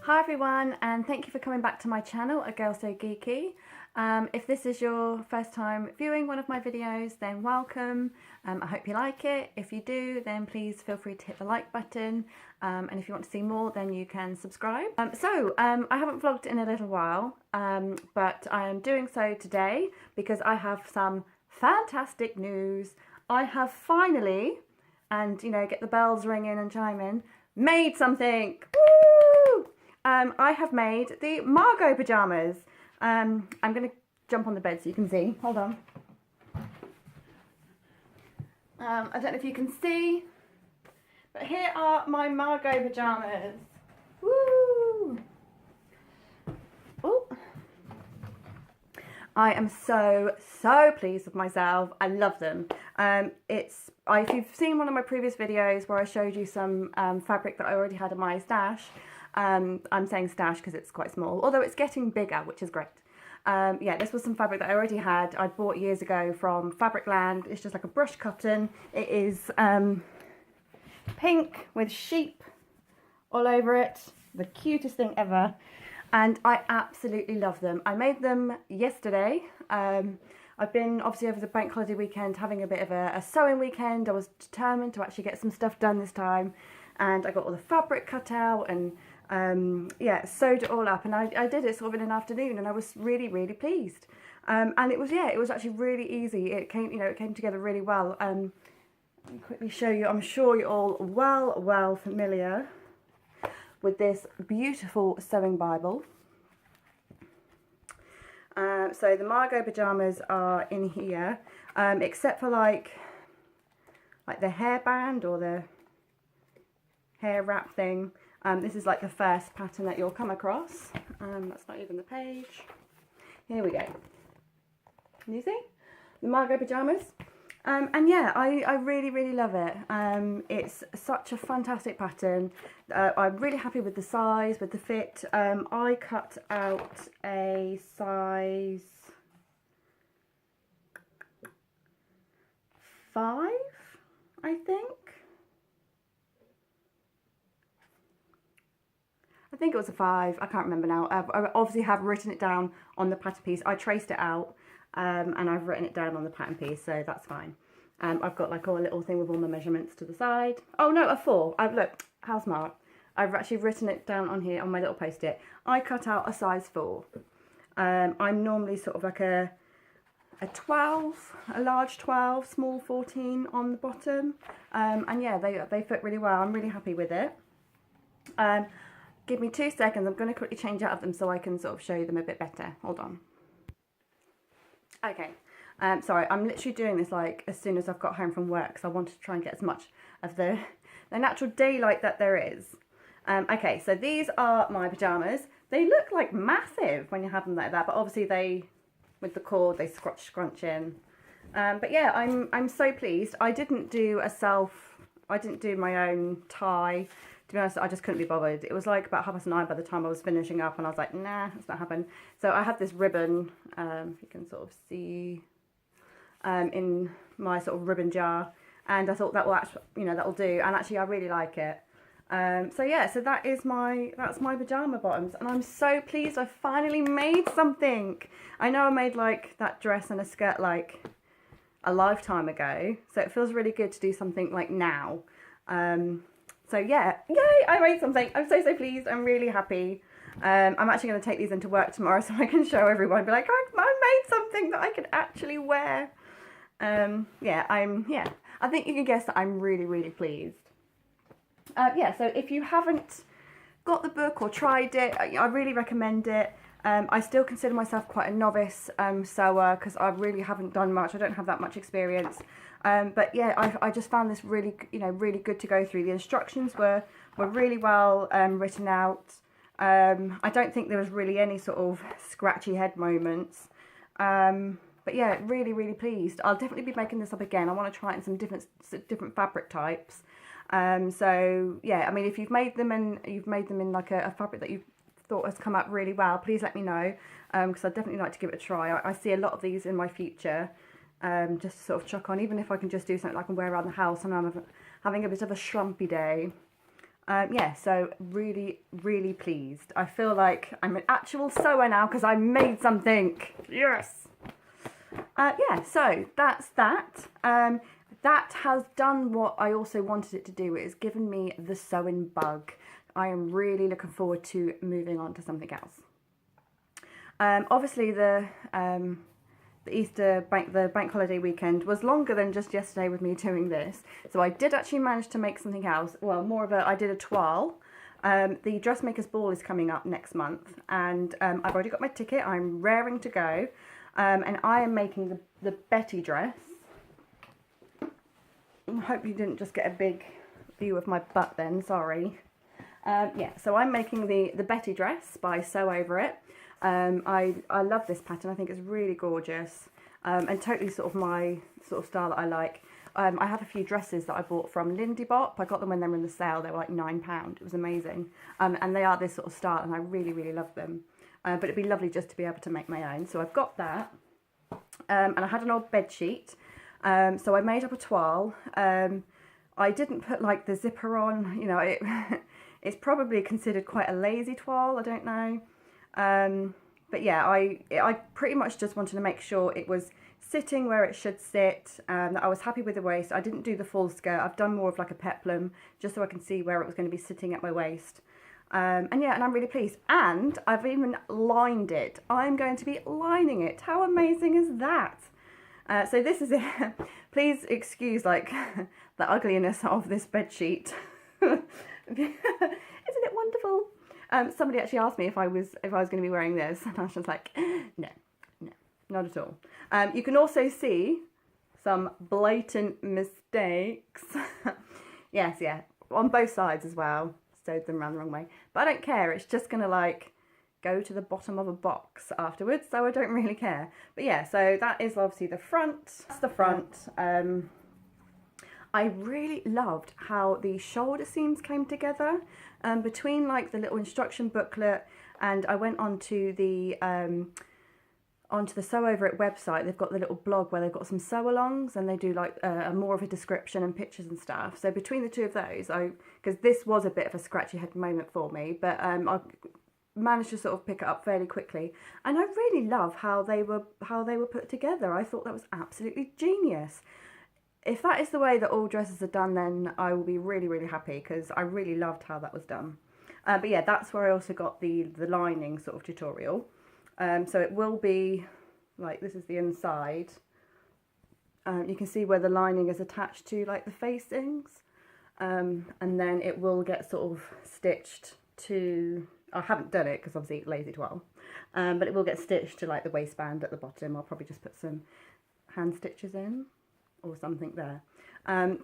Hi everyone, and thank you for coming back to my channel, A Girl So Geeky. If this is your first time viewing one of my videos, then welcome. I hope you like it. If you do, then please feel free to hit the like button, and if you want to see more, then you can subscribe. I haven't vlogged in a little while, but I am doing so today because I have some fantastic news. I have finally, and get the bells ringing and chiming, made something. Woo! I have made the Margot pyjamas. I'm going to jump on the bed so you can see. Hold on. I don't know if you can see, but here are my Margot pyjamas. Woo! Oh. I am so pleased with myself. I love them. If you've seen one of my previous videos where I showed you some fabric that I already had in my stash, I'm saying stash because it's quite small, although it's getting bigger, which is great. Yeah, this was some fabric that I already had. I bought years ago from Fabricland. It's just like a brush cotton. It is pink with sheep all over it. The cutest thing ever. And I absolutely love them. I made them yesterday. I've been, obviously, over the bank holiday weekend, having a bit of a sewing weekend. I was determined to actually get some stuff done this time. And I got all the fabric cut out and, yeah, sewed it all up. And I did it sort of in an afternoon, and I was really pleased. And it was actually really easy. It came together really well. Let me quickly show you. I'm sure you're all well familiar with this beautiful sewing Bible. So the Margot pyjamas are in here, except for like the hairband or the hair wrap thing. This is like the first pattern that you'll come across. That's not even the page. Here we go. Can you see? The Margot pyjamas. And yeah, I really love it. It's such a fantastic pattern. I'm really happy with the size, with the fit. I cut out a size 5, I think. I think it was a 5. I can't remember now. I obviously have written it down on the pattern piece. I traced it out. And I've written it down on the pattern piece, so that's fine. I've got like a little thing with all my measurements to the side. Oh no, a 4. Look, how smart. I've actually written it down on here on my little post-it. I cut out a size 4. I'm normally sort of like a 12, a large 12, small 14 on the bottom. And yeah, they fit really well. I'm really happy with it. Give me 2 seconds. I'm going to quickly change out of them so I can sort of show you them a bit better. Hold on. Okay, sorry, I'm literally doing this like as soon as I've got home from work because I wanted to try and get as much of the natural daylight that there is. Okay, so these are my pyjamas. They look like massive when you have them like that, but obviously with the cord, they scrunch in. But yeah, I'm so pleased. I didn't do my own tie. To be honest, I just couldn't be bothered. It was like about 9:30 by the time I was finishing up, and I was like, nah, it's not happening. So I had this ribbon, if you can sort of see, in my sort of ribbon jar, and I thought that will actually, that'll do. And actually, I really like it. So yeah, so that's my pajama bottoms, and I'm so pleased. I finally made something. I know I made like that dress and a skirt like a lifetime ago, so it feels really good to do something like now. So yeah, yay, I made something. I'm so pleased. I'm really happy. I'm actually going to take these into work tomorrow so I can show everyone. Be like, I made something that I can actually wear. Yeah, I think you can guess that I'm really pleased. Yeah, so if you haven't got the book or tried it, I really recommend it. I still consider myself quite a novice sewer because I really haven't done much. I don't have that much experience. But yeah, I just found this really good to go through. The instructions were really well written out. I don't think there was really any sort of scratchy head moments. But yeah, really pleased. I'll definitely be making this up again. I want to try it in some different fabric types. So yeah, I mean, if you've made them and you've made them in like a fabric that you've thought has come out really well, please let me know, because I'd definitely like to give it a try. I see a lot of these in my future. Just to sort of chuck on, even if I can just do something I can wear around the house and I'm having a bit of a schlumpy day. Yeah, so really, really pleased. I feel like I'm an actual sewer now because I made something. Yes. Yeah, so that's that. That has done what I also wanted it to do. It has given me the sewing bug. I am really looking forward to moving on to something else. Obviously the bank holiday weekend was longer than just yesterday with me doing this. So I did actually manage to make something else. Well, I did a toile. The dressmaker's ball is coming up next month, and I've already got my ticket. I'm raring to go, and I am making the Betty dress. I hope you didn't just get a big view of my butt then, sorry. Yeah, so I'm making the Betty dress by Sew Over It. I love this pattern. I think it's really gorgeous, and totally sort of my sort of style that I like. I have a few dresses that I bought from Lindy Bop. I got them when they were in the sale. They were like £9. It was amazing, and they are this sort of style, and I really, really love them. But it'd be lovely just to be able to make my own. So I've got that, and I had an old bed sheet. So I made up a toile. I didn't put like the zipper on, you know, it's probably considered quite a lazy toile, I don't know. But yeah, I pretty much just wanted to make sure it was sitting where it should sit, that I was happy with the waist. I didn't do the full skirt. I've done more of like a peplum just so I can see where it was going to be sitting at my waist. And yeah, and I'm really pleased. And I've even lined it. I'm going to be lining it. How amazing is that? So this is it. Please excuse like the ugliness of this bed sheet. Isn't it wonderful? Somebody actually asked me if I was going to be wearing this, and I was just like, no, not at all. You can also see some blatant mistakes. Yes, yeah, on both sides as well. Sewed them around the wrong way, but I don't care. It's just gonna like go to the bottom of a box afterwards, so I don't really care. But yeah, so that is obviously the front. That's the front. I really loved how the shoulder seams came together between like the little instruction booklet, and I went onto the Sew Over It website. They've got the little blog where they've got some sew-alongs, and they do like more of a description and pictures and stuff. So between the two of those, because this was a bit of a scratchy head moment for me, but I managed to sort of pick it up fairly quickly, and I really love how they were put together. I thought that was absolutely genius. If that is the way that all dresses are done, then I will be really, really happy, because I really loved how that was done. But yeah, that's where I also got the lining sort of tutorial. So it will be like, this is the inside. You can see where the lining is attached to like the facings, and then it will get sort of stitched to, I haven't done it because obviously lazy toile, but it will get stitched to like the waistband at the bottom. I'll probably just put some hand stitches in or something there.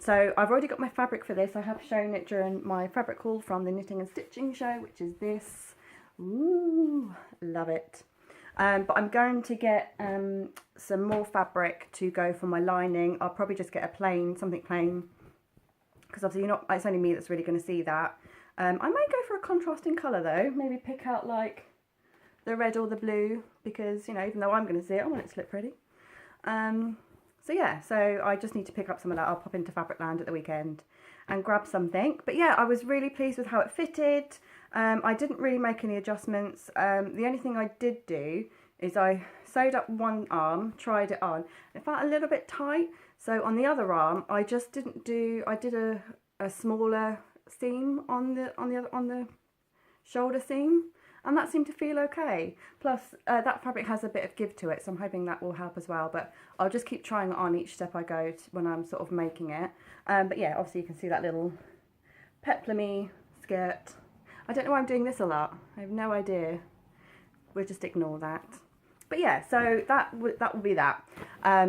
So I've already got my fabric for this. I have shown it during my fabric haul from the Knitting and Stitching show, which is this. Ooh, love it. But I'm going to get some more fabric to go for my lining. I'll probably just get something plain, because obviously it's only me that's really going to see that. I might go for a contrasting colour though, maybe pick out like the red or the blue, because, you know, even though I'm going to see it, I want it to look pretty. So yeah, so I just need to pick up some of that. I'll pop into Fabricland at the weekend and grab something. But yeah, I was really pleased with how it fitted. I didn't really make any adjustments. The only thing I did do is I sewed up one arm, tried it on. It felt a little bit tight. So on the other arm, I just didn't do, I did a smaller seam on the shoulder seam, and that seemed to feel okay. Plus that fabric has a bit of give to it, so I'm hoping that will help as well. But I'll just keep trying it on each step I go when I'm sort of making it. But yeah, obviously you can see that little peplumy skirt. I don't know why I'm doing this a lot. I have no idea. We'll just ignore that. But yeah, so that will be that.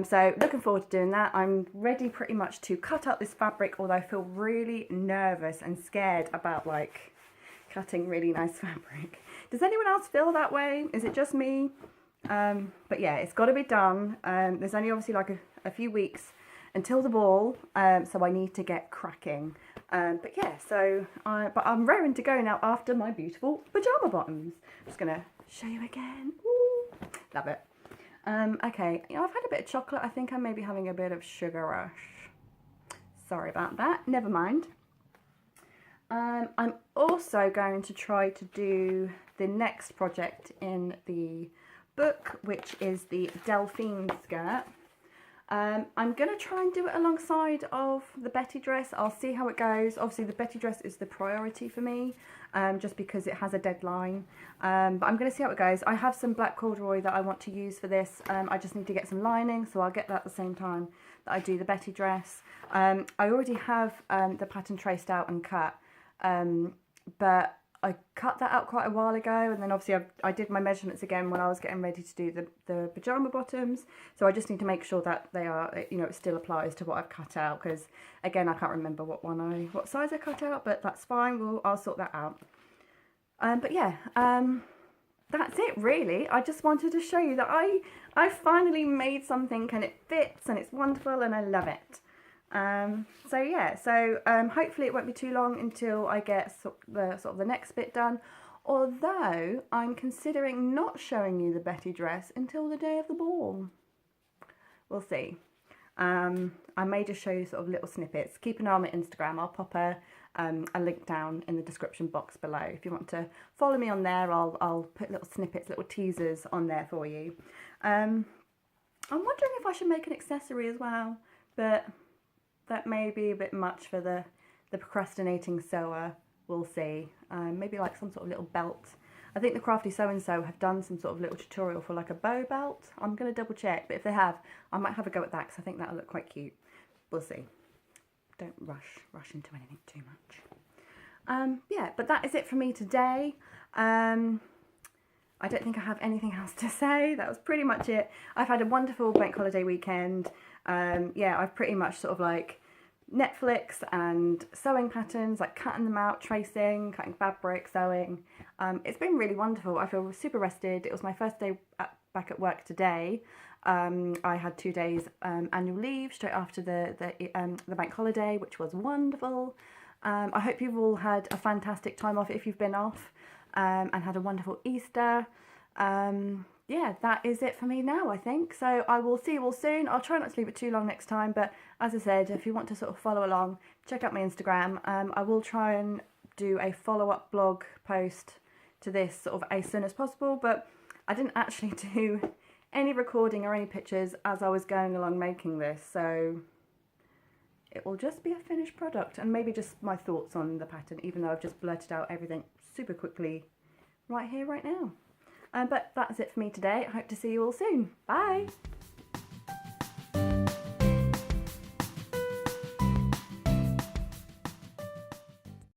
So looking forward to doing that. I'm ready pretty much to cut out this fabric, although I feel really nervous and scared about like cutting really nice fabric. Does anyone else feel that way? Is it just me? But yeah, it's got to be done. There's only obviously like a few weeks until the ball, so I need to get cracking. But yeah, so but I'm raring to go now after my beautiful pajama bottoms. I'm just gonna show you again. Ooh, love it. Okay, you know, I've had a bit of chocolate. I think I may be having a bit of sugar rush. Sorry about that. Never mind. I'm also going to try to do the next project in the book, which is the Delphine skirt. I'm going to try and do it alongside of the Betty dress. I'll see how it goes. Obviously the Betty dress is the priority for me, just because it has a deadline. But I'm going to see how it goes. I have some black corduroy that I want to use for this. I just need to get some lining, so I'll get that at the same time that I do the Betty dress. I already have the pattern traced out and cut, but I cut that out quite a while ago, and then obviously I did my measurements again when I was getting ready to do the pajama bottoms, so I just need to make sure that they are, you know, it still applies to what I've cut out, because again I can't remember what size I cut out, but that's fine, I'll sort that out. But yeah, that's it really. I just wanted to show you that I finally made something and it fits and it's wonderful and I love it. So yeah, hopefully it won't be too long until I get the next bit done, although I'm considering not showing you the Betty dress until the day of the ball. We'll see. I may just show you sort of little snippets. Keep an eye on my Instagram. I'll pop a link down in the description box below. If you want to follow me on there, I'll put little snippets, little teasers on there for you. I'm wondering if I should make an accessory as well, but that may be a bit much for the procrastinating sewer. We'll see. Maybe like some sort of little belt. I think the Crafty So-and-So have done some sort of little tutorial for like a bow belt. I'm going to double check, but if they have, I might have a go at that because I think that'll look quite cute. We'll see. Don't rush into anything too much. Yeah, but that is it for me today. I don't think I have anything else to say. That was pretty much it. I've had a wonderful bank holiday weekend. Yeah, I've pretty much sort of like Netflix and sewing patterns, like cutting them out, tracing, cutting fabric, sewing. It's been really wonderful. I feel super rested. It was my first day back at work today. I had 2 days annual leave straight after the bank holiday, which was wonderful. I hope you've all had a fantastic time off if you've been off, and had a wonderful Easter. Yeah, that is it for me now, I think. So I will see you all soon. I'll try not to leave it too long next time, but as I said, if you want to sort of follow along, check out my Instagram. I will try and do a follow-up blog post to this sort of as soon as possible, but I didn't actually do any recording or any pictures as I was going along making this, so it will just be a finished product and maybe just my thoughts on the pattern, even though I've just blurted out everything super quickly right here, right now. But that's it for me today. I hope to see you all soon. Bye!